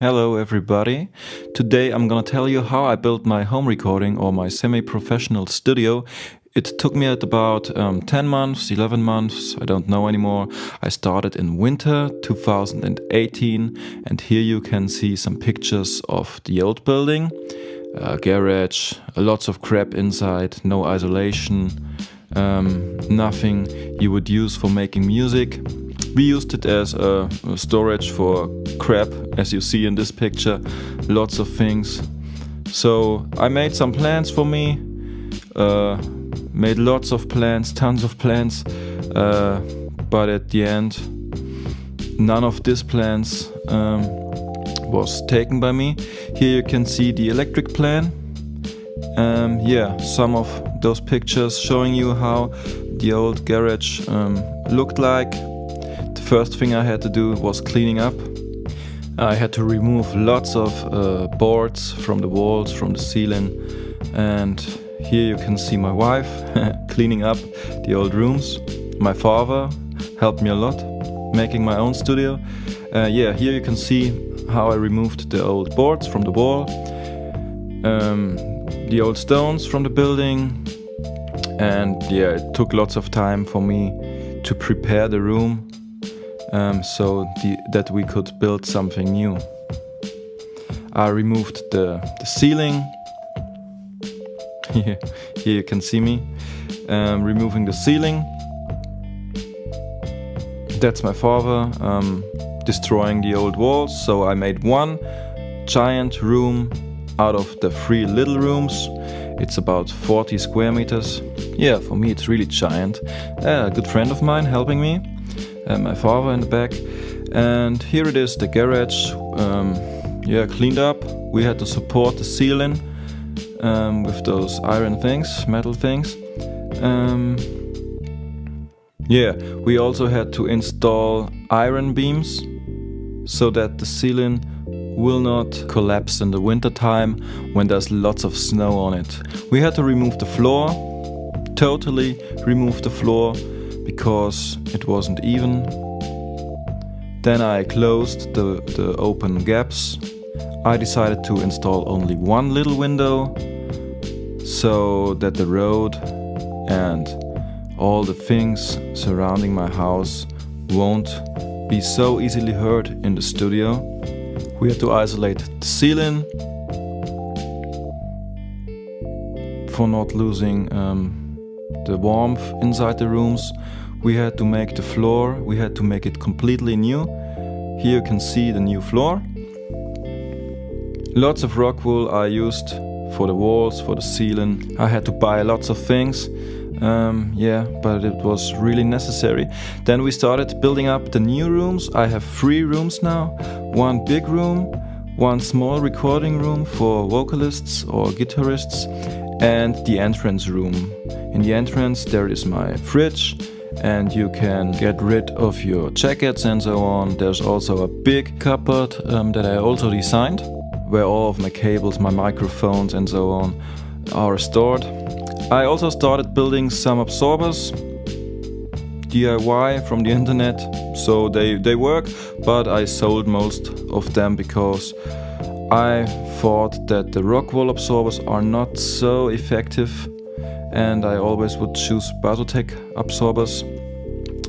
Hello everybody. Today I'm gonna tell you how I built my home recording or my semi-professional studio. It took me at about 10 months, 11 months, I don't know anymore. I started in winter 2018 and here you can see some pictures of the old building. Garage, lots of crap inside, no isolation, nothing you would use for making music. We used it as a storage for crap, as you see in this picture, lots of things. So I made some plans for me, made lots of plans, tons of plans, but at the end none of these plans was taken by me. Here you can see the electric plan. Some of those pictures showing you how the old garage looked like. The first thing I had to do was cleaning up. I had to remove lots of boards from the walls, from the ceiling, and here you can see my wife cleaning up the old rooms. My father helped me a lot making my own studio. Here you can see how I removed the old boards from the wall, the old stones from the building, and it took lots of time for me to prepare the room that we could build something new. I removed the ceiling. Here you can see me removing the ceiling. That's my father destroying the old walls. So I made one giant room out of the 3 little rooms. It's about 40 square meters. Yeah, for me it's really giant. A good friend of mine helping me. My father in the back, and here it is, the garage, cleaned up. We had to support the ceiling with those iron things, metal things. We also had to install iron beams so that the ceiling will not collapse in the winter time when there's lots of snow on it. We had to remove the floor, totally remove the floor, because it wasn't even. Then I closed the open gaps. I decided to install only one little window so that the road and all the things surrounding my house won't be so easily heard in the studio. We had to isolate the ceiling for not losing the warmth inside the rooms. We had to make the floor, we had to make it completely new. Here you can see the new floor. Lots of rock wool I used for the walls, for the ceiling. I had to buy lots of things, but it was really necessary. Then we started building up the new rooms. I have 3 rooms now. 1 big room, 1 small recording room for vocalists or guitarists, and the entrance room. In the entrance there is my fridge, and you can get rid of your jackets and so on. There's also a big cupboard that I also designed, where all of my cables, my microphones and so on are stored. I also started building some absorbers, DIY from the internet, so they work, but I sold most of them because I thought that the rock wool absorbers are not so effective, and I always would choose Basotec absorbers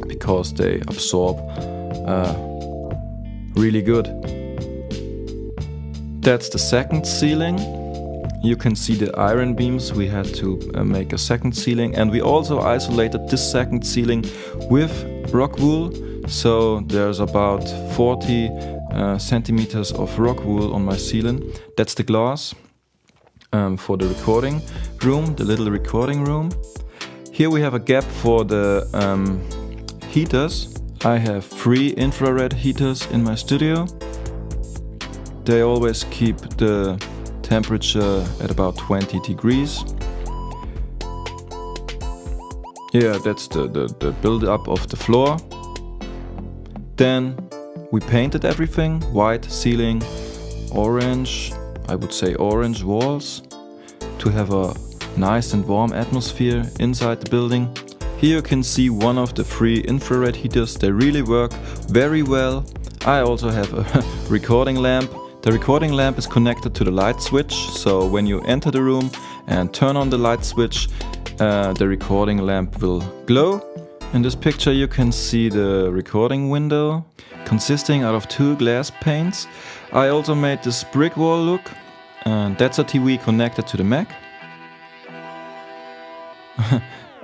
because they absorb really good. That's the second ceiling. You can see the iron beams. We had to make a second ceiling, and we also isolated this second ceiling with rock wool. So there's about 40 centimeters of rock wool on my ceiling. That's the glass for the recording room, the little recording room. Here we have a gap for the heaters. I have 3 infrared heaters in my studio. They always keep the temperature at about 20 degrees. That's the build-up of the floor. Then we painted everything, white ceiling, orange, I would say orange walls, to have a nice and warm atmosphere inside the building. Here you can see one of the 3 infrared heaters. They really work very well. I also have a recording lamp The recording lamp is connected to the light switch, so when you enter the room and turn on the light switch, the recording lamp will glow. In this picture you can see the recording window consisting out of 2 glass panes. I also made this brick wall look, and that's a TV connected to the Mac.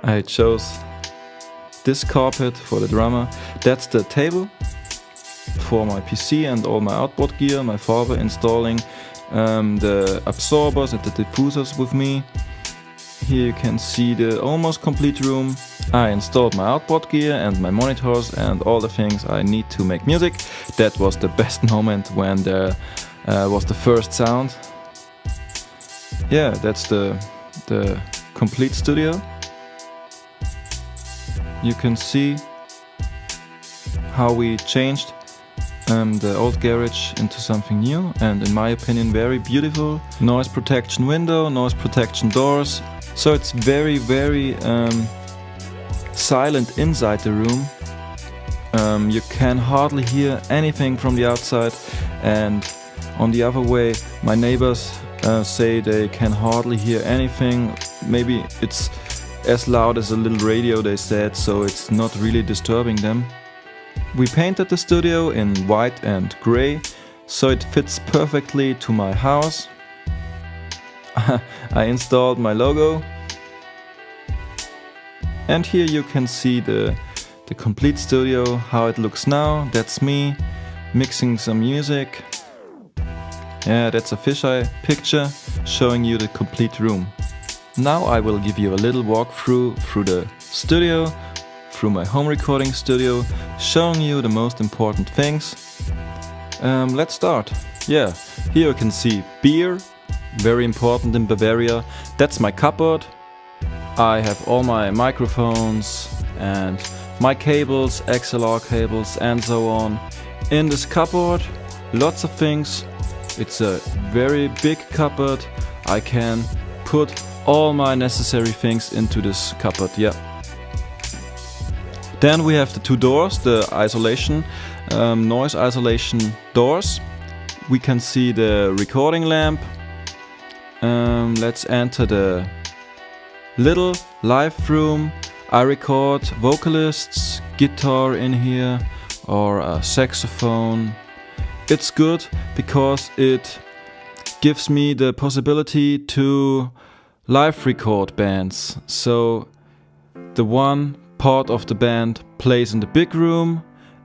I chose this carpet for the drummer. That's the table for my PC and all my outboard gear. My father installing the absorbers and the diffusers with me. Here you can see the almost complete room. I installed my outboard gear and my monitors and all the things I need to make music. That was the best moment when there was the first sound. Yeah, that's the complete studio. You can see how we changed the old garage into something new, and in my opinion very beautiful. Noise protection window, noise protection doors, so it's very silent inside the room. You can hardly hear anything from the outside, and on the other way my neighbors say they can hardly hear anything. Maybe it's as loud as a little radio, they said, so it's not really disturbing them. We painted the studio in white and grey, so it fits perfectly to my house. I installed my logo. And here you can see the complete studio, how it looks now. That's me mixing some music. Yeah, that's a fisheye picture showing you the complete room. Now I will give you a little walkthrough through the studio, through my home recording studio, showing you the most important things. Let's start. Yeah, here you can see beer, very important in Bavaria. That's my cupboard. I have all my microphones and my cables, XLR cables and so on. In this cupboard, lots of things. It's a very big cupboard. I can put all my necessary things into this cupboard, yeah. Then we have the 2 doors, the isolation, noise isolation doors. We can see the recording lamp. Let's enter the little live room. I record vocalists, guitar in here, or a saxophone. It's good because it gives me the possibility to live record bands. So the one part of the band plays in the big room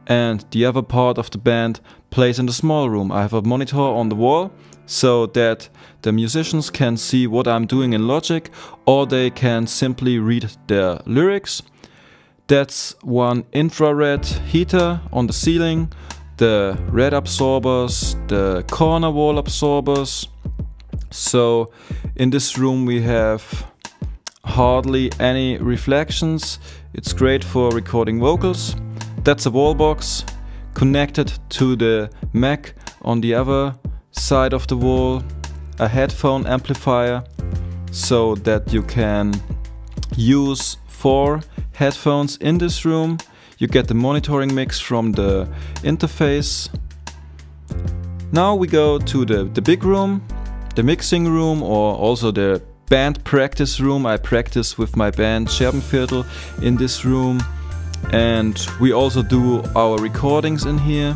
and the other part of the band plays in the small room. I have a monitor on the wall so that the musicians can see what I'm doing in Logic, or they can simply read their lyrics. That's one infrared heater on the ceiling, the red absorbers, the corner wall absorbers. So in this room we have hardly any reflections. It's great for recording vocals. That's a wall box connected to the Mac on the other side of the wall. A headphone amplifier so that you can use 4 headphones in this room. You get the monitoring mix from the interface. Now we go to the big room, the mixing room, or also the band practice room. I practice with my band Scherbenviertel in this room, and we also do our recordings in here.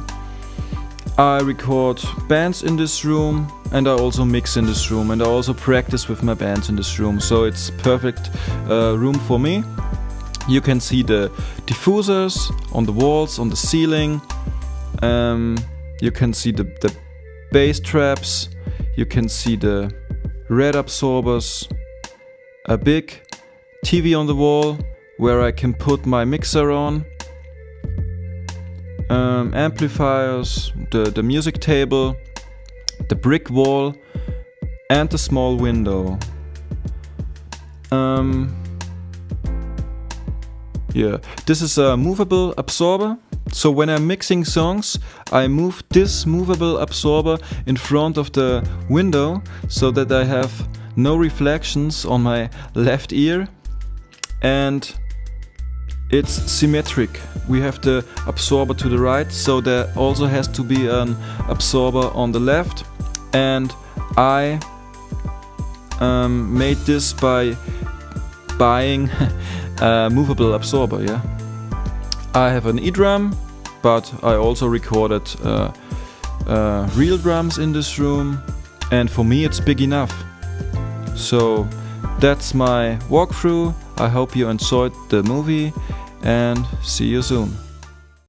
I record bands in this room, and I also mix in this room, and I also practice with my bands in this room, so it's perfect room for me. You can see the diffusers on the walls, on the ceiling. You can see the bass traps. You can see the red absorbers. A big TV on the wall where I can put my mixer on. Amplifiers, the music table, the brick wall, and the small window. Yeah, this is a movable absorber. So when I'm mixing songs, I move this movable absorber in front of the window so that I have no reflections on my left ear. And it's symmetric. We have the absorber to the right, so there also has to be an absorber on the left, and I made this by buying a movable absorber. Yeah, I have an E-drum, but I also recorded real drums in this room, and for me it's big enough. So that's my walkthrough. I hope you enjoyed the movie, and see you soon.